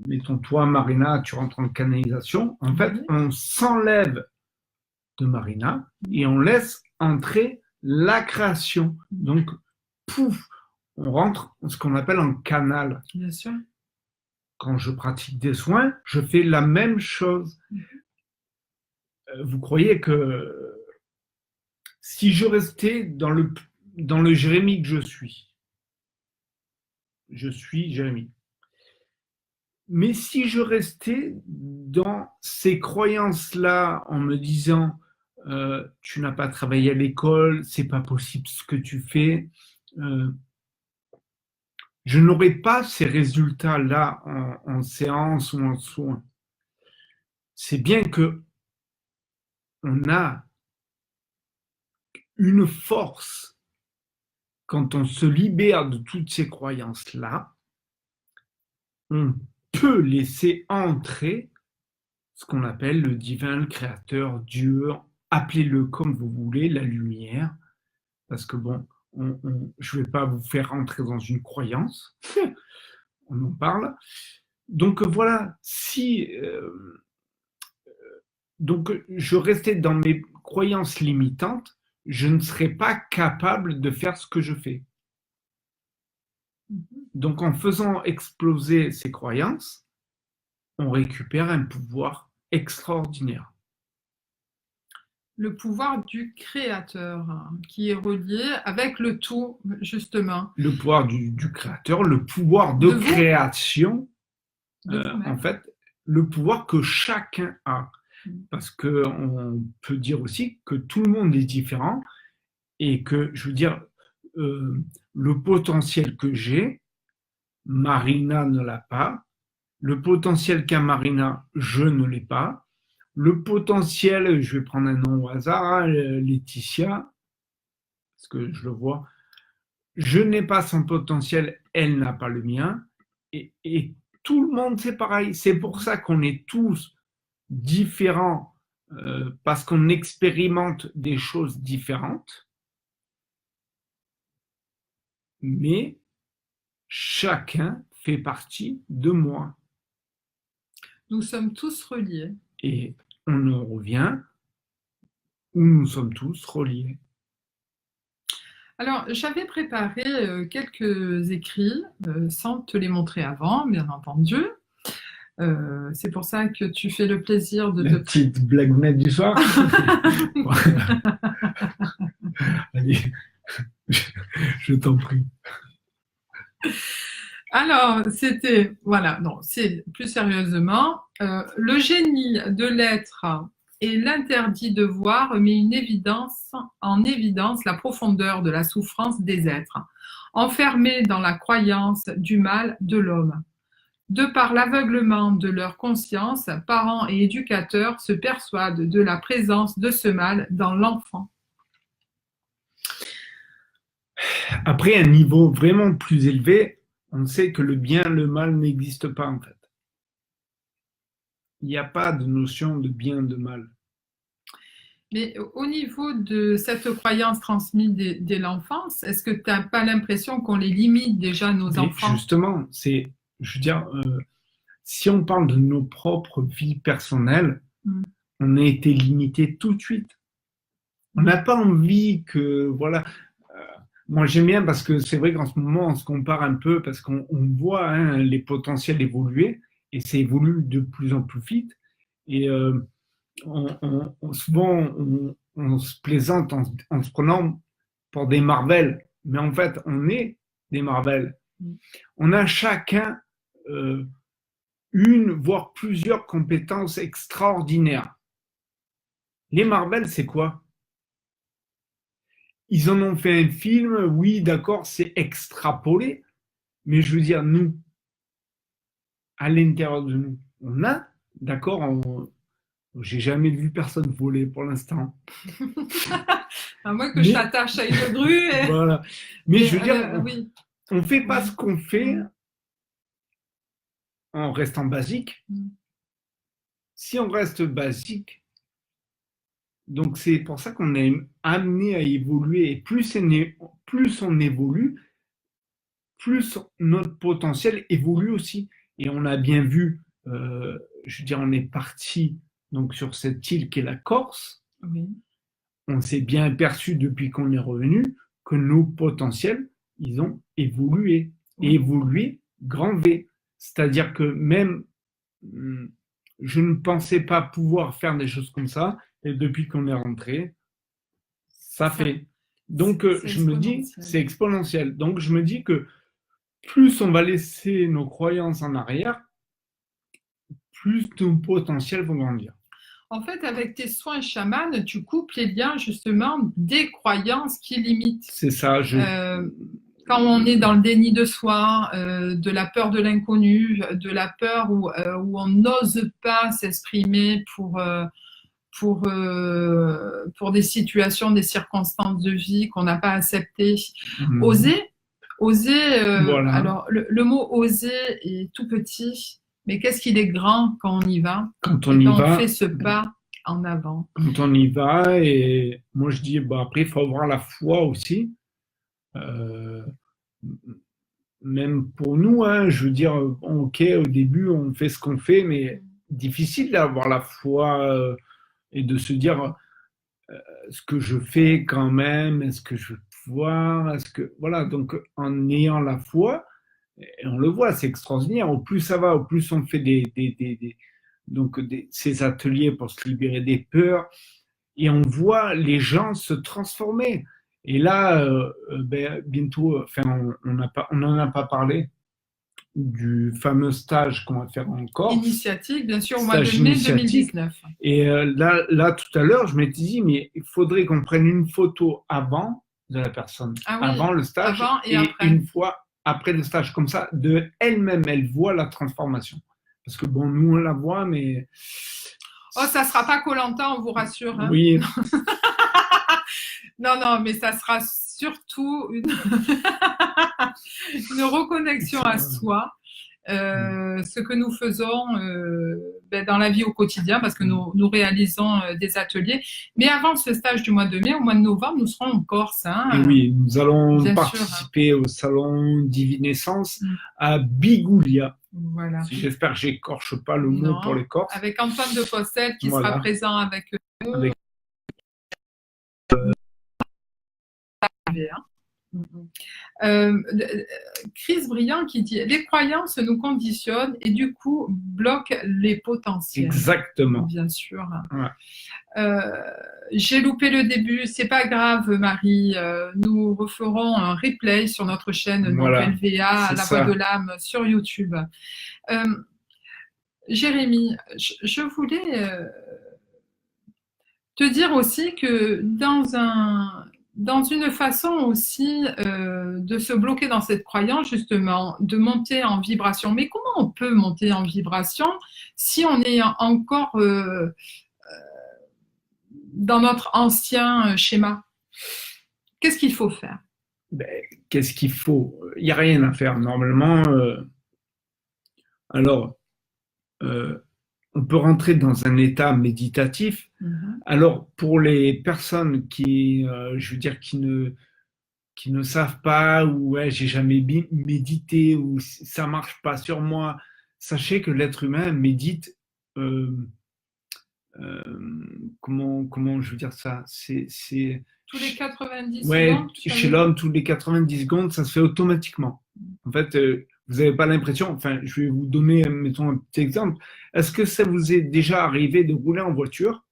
mettons toi, Marina, tu rentres en canalisation, en fait, on s'enlève de Marina et on laisse entrer la création. Donc, pouf, on rentre ce qu'on appelle un canal. Bien sûr. Quand je pratique des soins, je fais la même chose. Vous croyez que si je restais dans le Jérémie que je suis Jérémie. Mais si je restais dans ces croyances-là en me disant tu n'as pas travaillé à l'école, c'est pas possible ce que tu fais, je n'aurais pas ces résultats-là en séance ou en soins. C'est bien que on a une force quand on se libère de toutes ces croyances-là, on peut laisser entrer ce qu'on appelle le divin, le créateur, Dieu, appelez-le comme vous voulez, la lumière, parce que bon, je ne vais pas vous faire rentrer dans une croyance, on en parle. Donc voilà, donc je restais dans mes croyances limitantes, je ne serais pas capable de faire ce que je fais. Donc en faisant exploser ces croyances, on récupère un pouvoir extraordinaire. Le pouvoir du créateur qui est relié avec le tout, justement. Le pouvoir du créateur, le pouvoir de création, en fait, le pouvoir que chacun a. Parce qu'on peut dire aussi que tout le monde est différent et que, je veux dire, le potentiel que j'ai, Marina ne l'a pas. Le potentiel qu'a Marina, je ne l'ai pas. Le potentiel, je vais prendre un nom au hasard, Laetitia, parce que je le vois, je n'ai pas son potentiel, elle n'a pas le mien. Et tout le monde, c'est pareil. C'est pour ça qu'on est tous différents, parce qu'on expérimente des choses différentes. Mais chacun fait partie de moi. Nous sommes tous reliés. Et on en revient où nous sommes tous reliés. Alors, j'avais préparé quelques écrits, sans te les montrer avant, bien entendu. C'est pour ça que tu fais le plaisir de La te... petite blagounette du soir. Allez, je t'en prie. Alors, c'était, voilà, non, c'est plus sérieusement, le génie de l'être et l'interdit de voir met en évidence la profondeur de la souffrance des êtres, enfermés dans la croyance du mal de l'homme. De par l'aveuglement de leur conscience, parents et éducateurs se persuadent de la présence de ce mal dans l'enfant. Après, à un niveau vraiment plus élevé, on sait que le bien et le mal n'existent pas en fait. Il n'y a pas de notion de bien et de mal. Mais au niveau de cette croyance transmise dès l'enfance, est-ce que tu n'as pas l'impression qu'on les limite déjà, nos enfants? Justement, je veux dire, si on parle de nos propres vies personnelles, on a été limité tout de suite. On n'a pas envie que, voilà. Moi, j'aime bien parce que c'est vrai qu'en ce moment, on se compare un peu parce qu'on voit les potentiels évoluer et ça évolue de plus en plus vite. Et souvent, on se plaisante en se prenant pour des Marvel, mais en fait, on est des Marvel. On a chacun une, voire plusieurs compétences extraordinaires. Les Marvel, c'est quoi? Ils en ont fait un film, oui, d'accord, c'est extrapolé, mais je veux dire, nous, à l'intérieur de nous, on a, d'accord, j'ai jamais vu personne voler pour l'instant. À moins que je t'attache à une grue. Et... Voilà. Mais je veux dire, oui. on ne fait pas ce qu'on fait en restant basique. Si on reste basique, donc c'est pour ça qu'on est amené à évoluer. Et plus on évolue, plus notre potentiel évolue aussi. Et on a bien vu, je veux dire, on est parti donc sur cette île qui est la Corse. Oui. On s'est bien aperçu depuis qu'on est revenu que nos potentiels, ils ont évolué. Et évolué grand V. C'est-à-dire que même, je ne pensais pas pouvoir faire des choses comme ça, et depuis qu'on est rentré, ça fait. Donc, je me dis, c'est exponentiel. Donc, je me dis que plus on va laisser nos croyances en arrière, plus nos potentiels vont grandir. En fait, avec tes soins chamanes, tu coupes les liens justement des croyances qui limitent. C'est ça. Quand on est dans le déni de soi, de la peur de l'inconnu, de la peur où on n'ose pas s'exprimer pour des situations, des circonstances de vie qu'on n'a pas acceptées. Oser, voilà. Alors le mot oser est tout petit, mais qu'est-ce qu'il est grand quand on y va, quand on fait ce pas en avant. Quand on y va, et moi je dis, après, il faut avoir la foi aussi. Même pour nous, je veux dire, ok, au début, on fait ce qu'on fait, mais difficile d'avoir la foi et de se dire, ce que je fais quand même, est-ce que je vais pouvoir, voilà, donc en ayant la foi, et on le voit, c'est extraordinaire, au plus ça va, au plus on fait ces ateliers pour se libérer des peurs, et on voit les gens se transformer. Et là, bientôt, on n'en a pas parlé, du fameux stage qu'on va faire en Corse. Initiatique, bien sûr, au mois de mai 2019. Et là, tout à l'heure, je m'étais dit, mais il faudrait qu'on prenne une photo avant de la personne, avant le stage, avant et après. Une fois après le stage, comme ça, de elle-même, elle voit la transformation. Parce que bon, nous, on la voit, mais... Oh, ça ne sera pas Koh-Lanta, on vous rassure. Hein. Oui. Non, mais ça sera surtout une reconnexion à soi. Ce que nous faisons dans la vie au quotidien, parce que nous réalisons des ateliers. Mais avant ce stage du mois de mai, au mois de novembre, nous serons en Corse. Et oui, nous allons participer au salon Divinescence à Bigoulia. Voilà. J'espère que j'écorche pas le mot pour les Corses. Avec Antoine de Postel qui sera présent avec eux. Chris Briand qui dit les croyances nous conditionnent et du coup bloquent les potentiels. Exactement. Bien sûr. Ouais. J'ai loupé le début, c'est pas grave, Marie. Nous referons un replay sur notre chaîne Voilà, donc LVA, c'est La ça. Voix de l'âme sur YouTube. Jérémy, je voulais te dire aussi que dans une façon aussi de se bloquer dans cette croyance, justement, de monter en vibration. Mais comment on peut monter en vibration si on est encore dans notre ancien schéma? Qu'est-ce qu'il faut faire? Qu'est-ce qu'il faut? Il n'y a rien à faire. Normalement, alors, on peut rentrer dans un état méditatif. Alors, pour les personnes qui, je veux dire, qui ne savent pas, ou ouais, j'ai jamais médité, ou ça marche pas sur moi, sachez que l'être humain médite. Comment je veux dire ça? C'est tous les 90 ouais, secondes? chez l'homme, tous les 90 secondes, ça se fait automatiquement. En fait, vous n'avez pas l'impression, enfin, je vais vous donner, mettons, un petit exemple. Est-ce que ça vous est déjà arrivé de rouler en voiture,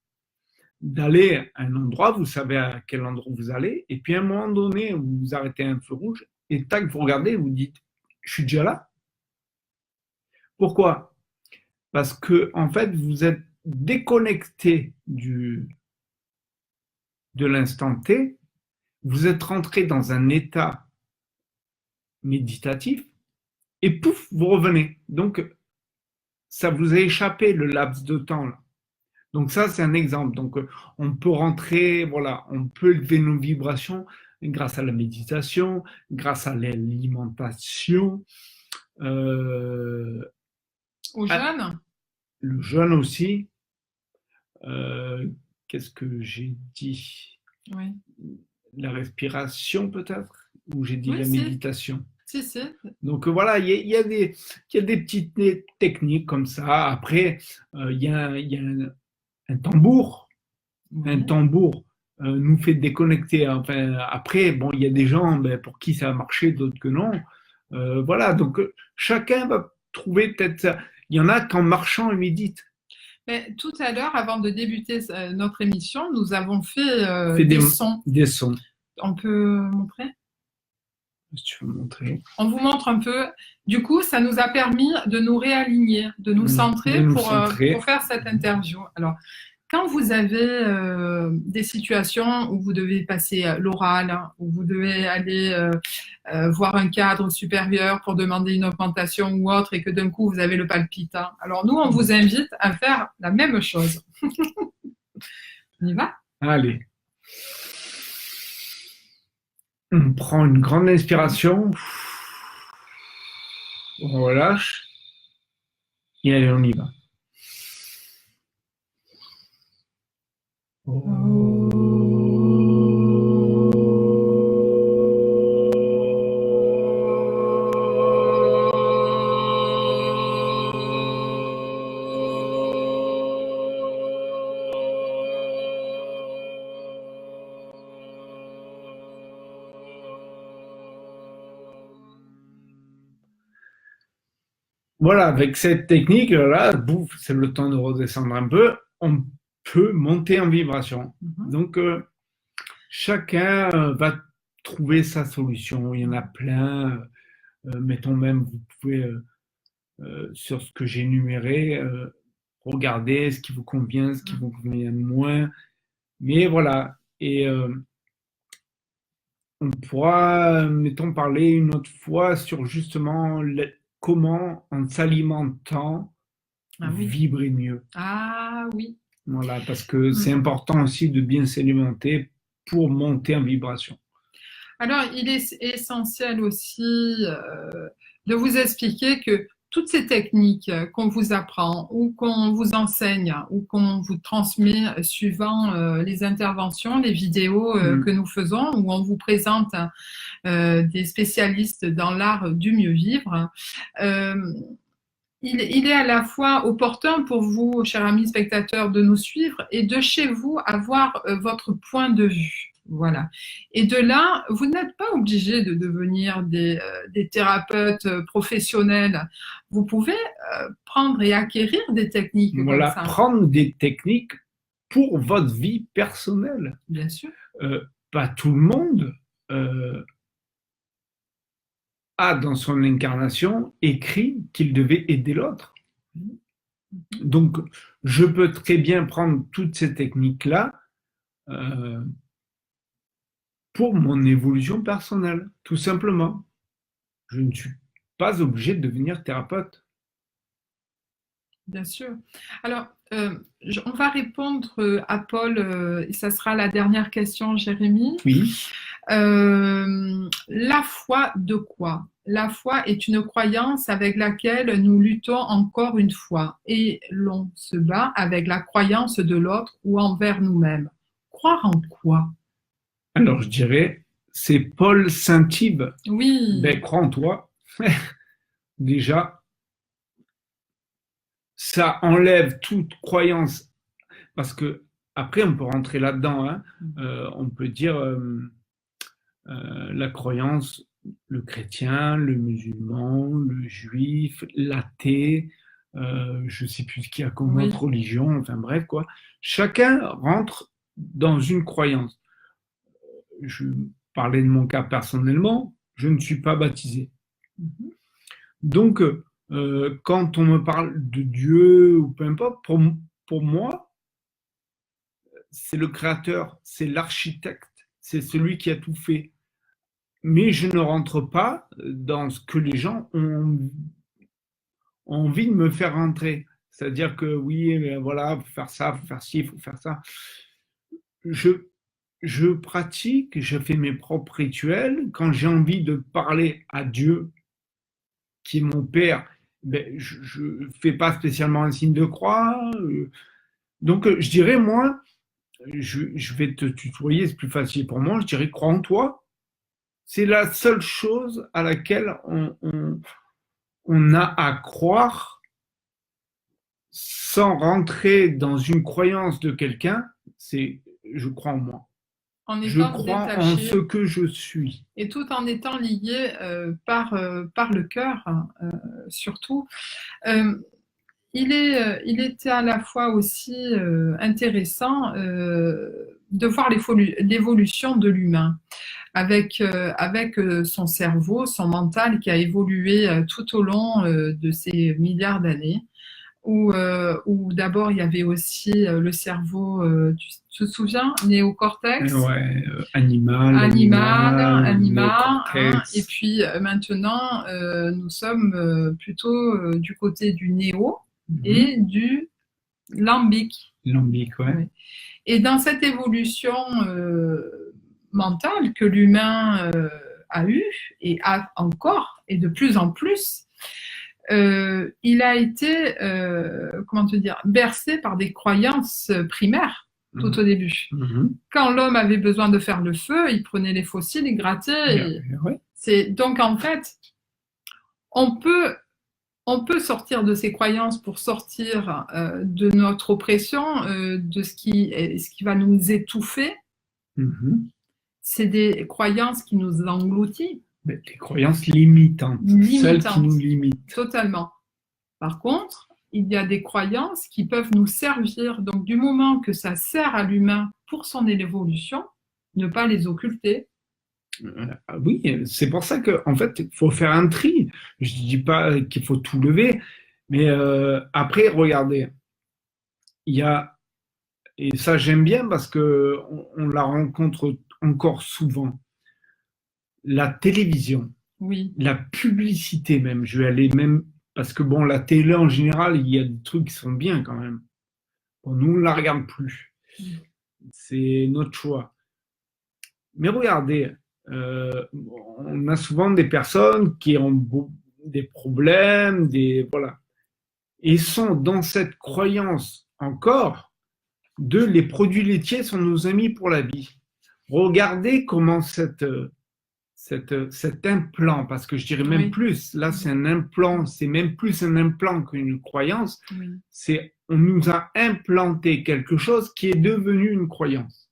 d'aller à un endroit, vous savez à quel endroit vous allez, et puis à un moment donné, vous vous arrêtez à un feu rouge, et tac, vous regardez, vous dites, je suis déjà là. Pourquoi? Parce que, en fait, vous êtes déconnecté de l'instant T, vous êtes rentré dans un état méditatif, et pouf, vous revenez. Donc, ça vous a échappé le laps de temps là. Donc ça, c'est un exemple. Donc, on peut rentrer, voilà, on peut élever nos vibrations grâce à la méditation, grâce à l'alimentation. Aux jeunes? Le jeûne aussi. Qu'est-ce que j'ai dit? Oui. La respiration peut-être? Ou j'ai dit Oui, la si. méditation? Si. Donc voilà, il y a des petites techniques comme ça. Après, il y a un tambour. Un tambour nous fait déconnecter. Enfin, après, bon, il y a des gens pour qui ça a marché, d'autres que non. Voilà, donc chacun va trouver peut-être ça. Il y en a qu'en marchant, ils méditent. Mais tout à l'heure, avant de débuter notre émission, nous avons fait des sons. Des sons. On peut montrer? Si tu veux montrer. On vous montre un peu. Du coup, ça nous a permis de nous réaligner, de nous centrer pour faire cette interview. Alors, quand vous avez des situations où vous devez passer l'oral, où vous devez aller voir un cadre supérieur pour demander une augmentation ou autre et que d'un coup vous avez le palpitant, alors nous, on vous invite à faire la même chose. On y va? Allez. On prend une grande inspiration. On relâche. Et allez, on y va. Voilà, avec cette technique-là, bouf, c'est le temps de redescendre un peu, on peut monter en vibration. Donc, chacun va trouver sa solution. Il y en a plein. Mettons même, vous pouvez, sur ce que j'ai énuméré, regarder ce qui vous convient, ce qui vous convient moins. Mais voilà. Et on pourra, mettons, parler une autre fois sur justement comment, en s'alimentant, vibrer mieux. Ah oui. Voilà, parce que c'est important aussi de bien s'alimenter pour monter en vibration. Alors, il est essentiel aussi de vous expliquer que toutes ces techniques qu'on vous apprend ou qu'on vous enseigne ou qu'on vous transmet suivant les interventions, les vidéos que nous faisons, où on vous présente des spécialistes dans l'art du mieux vivre, il est à la fois opportun pour vous, chers amis spectateurs, de nous suivre et de chez vous avoir votre point de vue. Voilà. Et de là, vous n'êtes pas obligé de devenir des thérapeutes professionnels. Vous pouvez prendre et acquérir des techniques comme Voilà, ça. prendre des techniques pour votre vie personnelle. Bien sûr. Pas tout le monde a dans son incarnation écrit qu'il devait aider l'autre. Donc, je peux très bien prendre toutes ces techniques-là pour mon évolution personnelle, tout simplement. Je ne suis pas obligé de devenir thérapeute. Bien sûr. Alors, on va répondre à Paul, et ça sera la dernière question, Jérémy. Oui. La foi de quoi? La foi est une croyance avec laquelle nous luttons encore une fois et l'on se bat avec la croyance de l'autre ou envers nous-mêmes. Croire en quoi? Alors, je dirais, c'est Paul Saint-Yves. Oui. Ben, crois en toi. Déjà, ça enlève toute croyance. Parce que, après, on peut rentrer là-dedans. Hein. On peut dire la croyance, le chrétien, le musulman, le juif, l'athée, je ne sais plus ce qu'il y a comme autre religion, enfin bref, quoi. Chacun rentre dans une croyance. Je parlais de mon cas personnellement, je ne suis pas baptisé. Donc, quand on me parle de Dieu ou peu importe, pour moi, c'est le créateur, c'est l'architecte, c'est celui qui a tout fait. Mais je ne rentre pas dans ce que les gens ont envie de me faire rentrer. C'est-à-dire que oui, mais voilà, il faut faire ça, il faut faire ci, il faut faire ça. Je pratique, je fais mes propres rituels. Quand j'ai envie de parler à Dieu, qui est mon Père, ben, je ne fais pas spécialement un signe de croix. Donc, je dirais, moi, je vais te tutoyer, c'est plus facile pour moi, je dirais, crois en toi. C'est la seule chose à laquelle on a à croire sans rentrer dans une croyance de quelqu'un, c'est je crois en moi. Je crois détaché, en ce que je suis. Et tout en étant lié par le cœur, surtout. Il était à la fois aussi intéressant de voir l'évolution de l'humain avec son cerveau, son mental qui a évolué tout au long de ces milliards d'années. Où d'abord il y avait aussi le cerveau, tu te souviens, néocortex, animal, hein, et puis maintenant nous sommes plutôt du côté du néo et du lambique. Lambique, ouais. Oui. Et dans cette évolution mentale que l'humain a eue et a encore, et de plus en plus, il a été, comment te dire, bercé par des croyances primaires tout au début. Quand l'homme avait besoin de faire le feu, il prenait les fossiles, il grattait. Donc en fait, on peut sortir de ces croyances pour sortir de notre oppression, de ce qui va nous étouffer. C'est des croyances qui nous engloutissent. Des croyances limitantes, celles qui nous limitent. Totalement. Par contre, il y a des croyances qui peuvent nous servir. Donc, du moment que ça sert à l'humain pour son évolution, ne pas les occulter. Oui, c'est pour ça qu'en fait, il faut faire un tri. Je ne dis pas qu'il faut tout lever, mais après, regardez, il y a, et ça j'aime bien parce qu'on la rencontre encore souvent, la télévision, la publicité même, je vais aller même, parce que bon, la télé en général, il y a des trucs qui sont bien quand même. Bon, nous, on ne la regarde plus. C'est notre choix. Mais regardez, on a souvent des personnes qui ont des problèmes, voilà. Et sont dans cette croyance encore de les produits laitiers sont nos amis pour la vie. Regardez comment cet implant, parce que je dirais même plus, là c'est un implant, c'est même plus un implant qu'une croyance, c'est on nous a implanté quelque chose qui est devenu une croyance.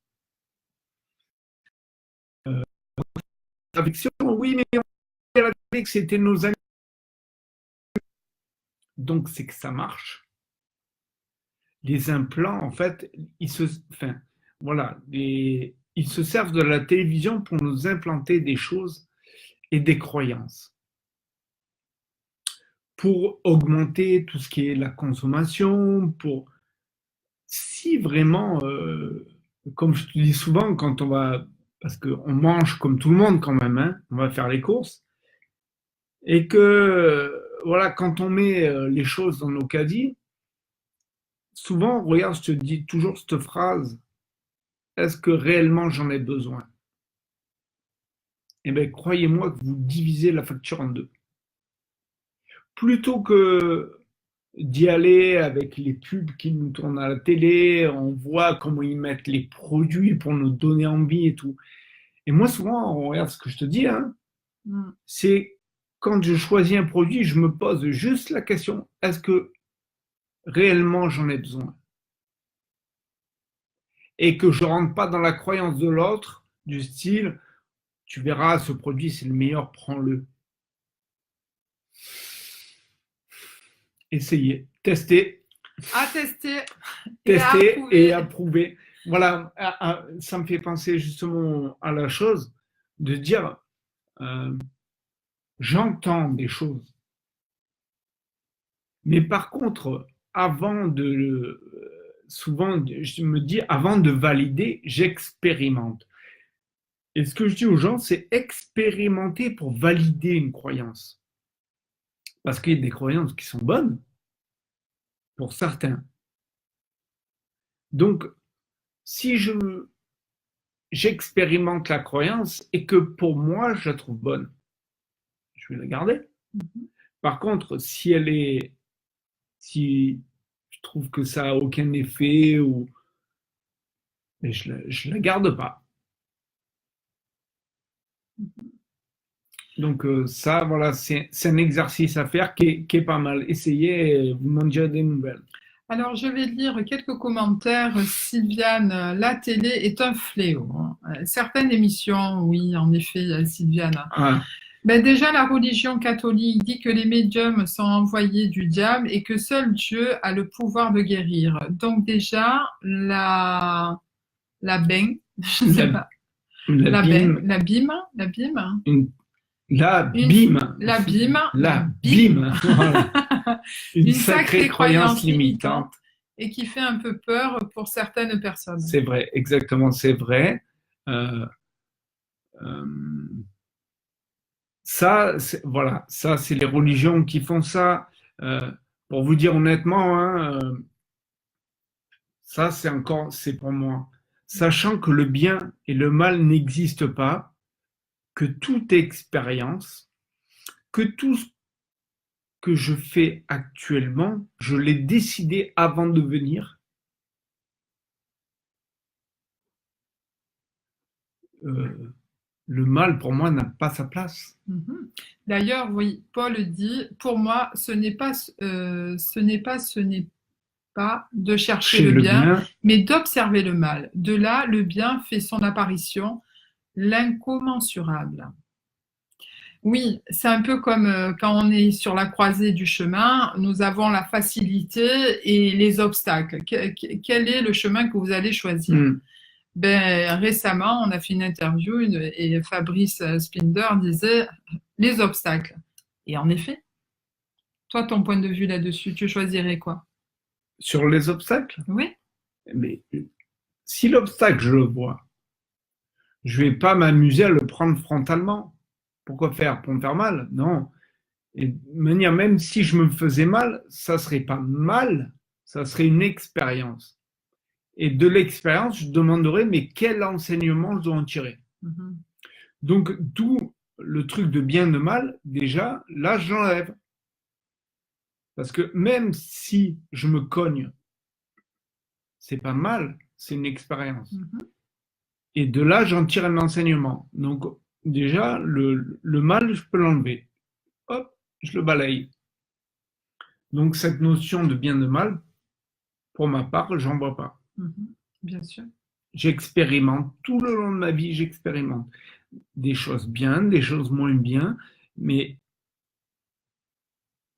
affection, oui, mais on a dit que c'était nos amis. Donc, c'est que ça marche. Les implants, en fait, ils se servent de la télévision pour nous implanter des choses et des croyances. Pour augmenter tout ce qui est la consommation, si vraiment, comme je te dis souvent, quand on va, parce qu'on mange comme tout le monde quand même, hein, on va faire les courses, et que, voilà, quand on met les choses dans nos caddies, souvent, regarde, je te dis toujours cette phrase, est-ce que réellement j'en ai besoin? Eh bien, croyez-moi que vous divisez la facture en deux. Plutôt que d'y aller avec les pubs qui nous tournent à la télé, on voit comment ils mettent les produits pour nous donner envie et tout. Et moi, souvent, on regarde ce que je te dis, hein, c'est quand je choisis un produit, je me pose juste la question, est-ce que réellement j'en ai besoin? Et que je ne rentre pas dans la croyance de l'autre, du style, tu verras, ce produit, c'est le meilleur, prends-le. Essayez, testez. À tester Et approuver. Voilà, ça me fait penser justement à la chose de dire, j'entends des choses. Mais par contre, souvent, je me dis, avant de valider, j'expérimente. Et ce que je dis aux gens, c'est expérimenter pour valider une croyance. Parce qu'il y a des croyances qui sont bonnes, pour certains. Donc, si j'expérimente la croyance et que pour moi, je la trouve bonne, je vais la garder. Par contre, si je trouve que ça n'a aucun effet, je la garde pas. Donc ça, voilà, c'est un exercice à faire qui est pas mal. Essayez, vous m'en direz des nouvelles. Alors, je vais lire quelques commentaires. Sylviane, la télé est un fléau. Certaines émissions, oui, en effet, Sylviane. Ben déjà, la religion catholique dit que les médiums sont envoyés du diable et que seul Dieu a le pouvoir de guérir. Donc déjà, la BIM, je ne sais pas. La BIM. Une sacrée croyance limitante et qui fait un peu peur pour certaines personnes. C'est vrai, exactement, c'est vrai. Ça, c'est les religions qui font ça. Pour vous dire honnêtement, hein, ça c'est pour moi. Sachant que le bien et le mal n'existent pas, que toute expérience, que tout ce que je fais actuellement, je l'ai décidé avant de venir. Le mal, pour moi, n'a pas sa place. D'ailleurs, oui, Paul dit, pour moi, ce n'est pas de chercher le bien, mais d'observer le mal. De là, le bien fait son apparition, l'incommensurable. Oui, c'est un peu comme quand on est sur la croisée du chemin, nous avons la facilité et les obstacles. Quel est le chemin que vous allez choisir? Ben, récemment, on a fait une interview et Fabrice Spinder disait les obstacles. Et en effet, toi, ton point de vue là-dessus, tu choisirais quoi? Sur les obstacles? Oui. Mais si l'obstacle, je le vois, je ne vais pas m'amuser à le prendre frontalement. Pourquoi faire? Pour me faire mal? Non. Et de manière, même si je me faisais mal, ça ne serait pas mal, ça serait une expérience. Et de l'expérience, je demanderais, mais quel enseignement je dois en tirer? Donc, d'où le truc de bien, de mal, déjà, là, j'enlève. Parce que même si je me cogne, c'est pas mal, c'est une expérience. Et de là, j'en tire un enseignement. Donc, déjà, le mal, je peux l'enlever. Hop, je le balaye. Donc, cette notion de bien, de mal, pour ma part, j'en vois pas. Bien sûr. J'expérimente. Tout le long de ma vie, j'expérimente. des choses bien, des choses moins bien, mais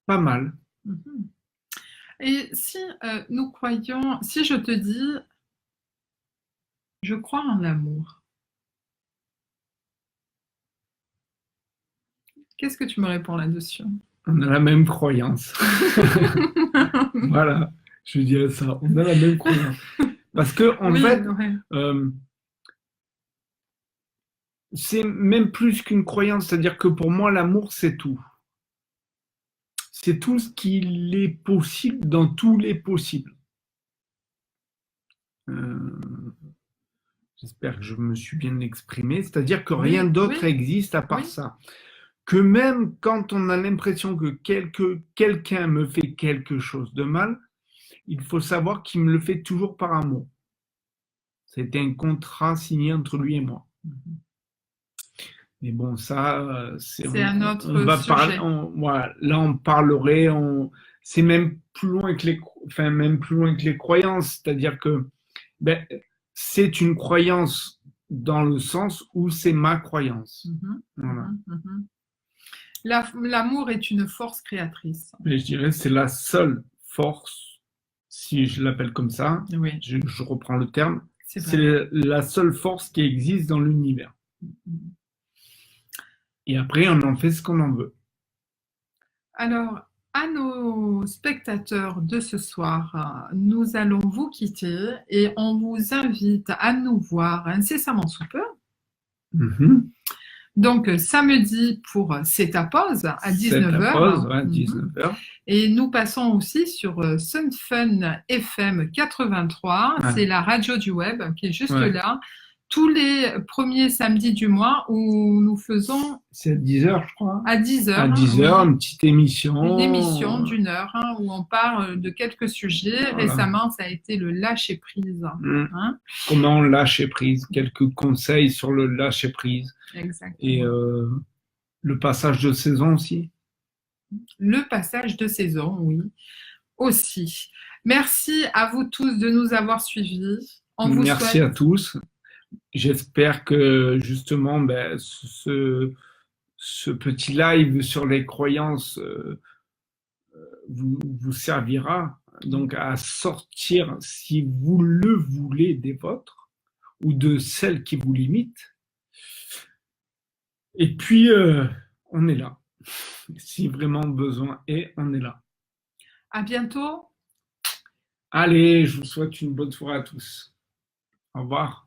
pas mal. Mhm. Et si nous croyons, si je te dis, je crois en l'amour, qu'est-ce que tu me réponds là-dessus? On a la même croyance. Voilà, je dirais ça. On a la même croyance. Parce que, en Oui, fait, ouais. euh, c'est même plus qu'une croyance. C'est-à-dire que pour moi, l'amour, c'est tout. C'est tout ce qu'il est possible dans tous les possibles. Euh, J'espère que je me suis bien exprimé. C'est-à-dire que rien Oui, d'autre oui, existe à part oui. ça. Que même quand on a l'impression que quelqu'un me fait quelque chose de mal, il faut savoir qu'il me le fait toujours par amour. C'était un contrat signé entre lui et moi. Mais bon, ça, C'est un on autre va parler, sujet. voilà, là on parlerait, c'est même plus loin que enfin, même plus loin que les croyances, c'est-à-dire que ben, c'est une croyance dans le sens où c'est ma croyance. Mhm, Voilà. mhm, mhm. L'amour est une force créatrice. Mais je dirais que c'est la seule force, si je l'appelle comme ça, Oui, je reprends le terme, c'est vrai. c'est la seule force qui existe dans l'univers. Mhm. Et après, on en fait ce qu'on en veut. Alors, à nos spectateurs de ce soir, nous allons vous quitter et on vous invite à nous voir incessamment sous peu. Mhm. Donc, samedi pour C'est ta pause à C'est ta 19 pause, heures. ouais, 19h. Et nous passons aussi sur Sun Fun FM 83. Ouais, C'est la radio du web qui est juste ouais. là. Tous les premiers samedis du mois où nous faisons C'est à 10h, je crois. à 10 À heures, 10h, oui, une petite une émission émission. d'une heure où on parle de quelques sujets. Voilà. Récemment, ça a été le lâcher prise. Mm. Hein. Comment lâcher prise, quelques conseils sur le lâcher prise. Et Exactement. le passage de saison aussi. Le passage de saison, oui, aussi. Merci à vous tous de nous avoir suivis. On vous Merci souhaite à tous. J'espère que justement, ben, ce petit live sur les croyances vous servira donc à sortir, si vous le voulez, des vôtres ou de celles qui vous limitent. Et puis, on est là. Si vraiment besoin est, on est là. à bientôt. Allez, je vous souhaite une bonne soirée à tous. Au revoir.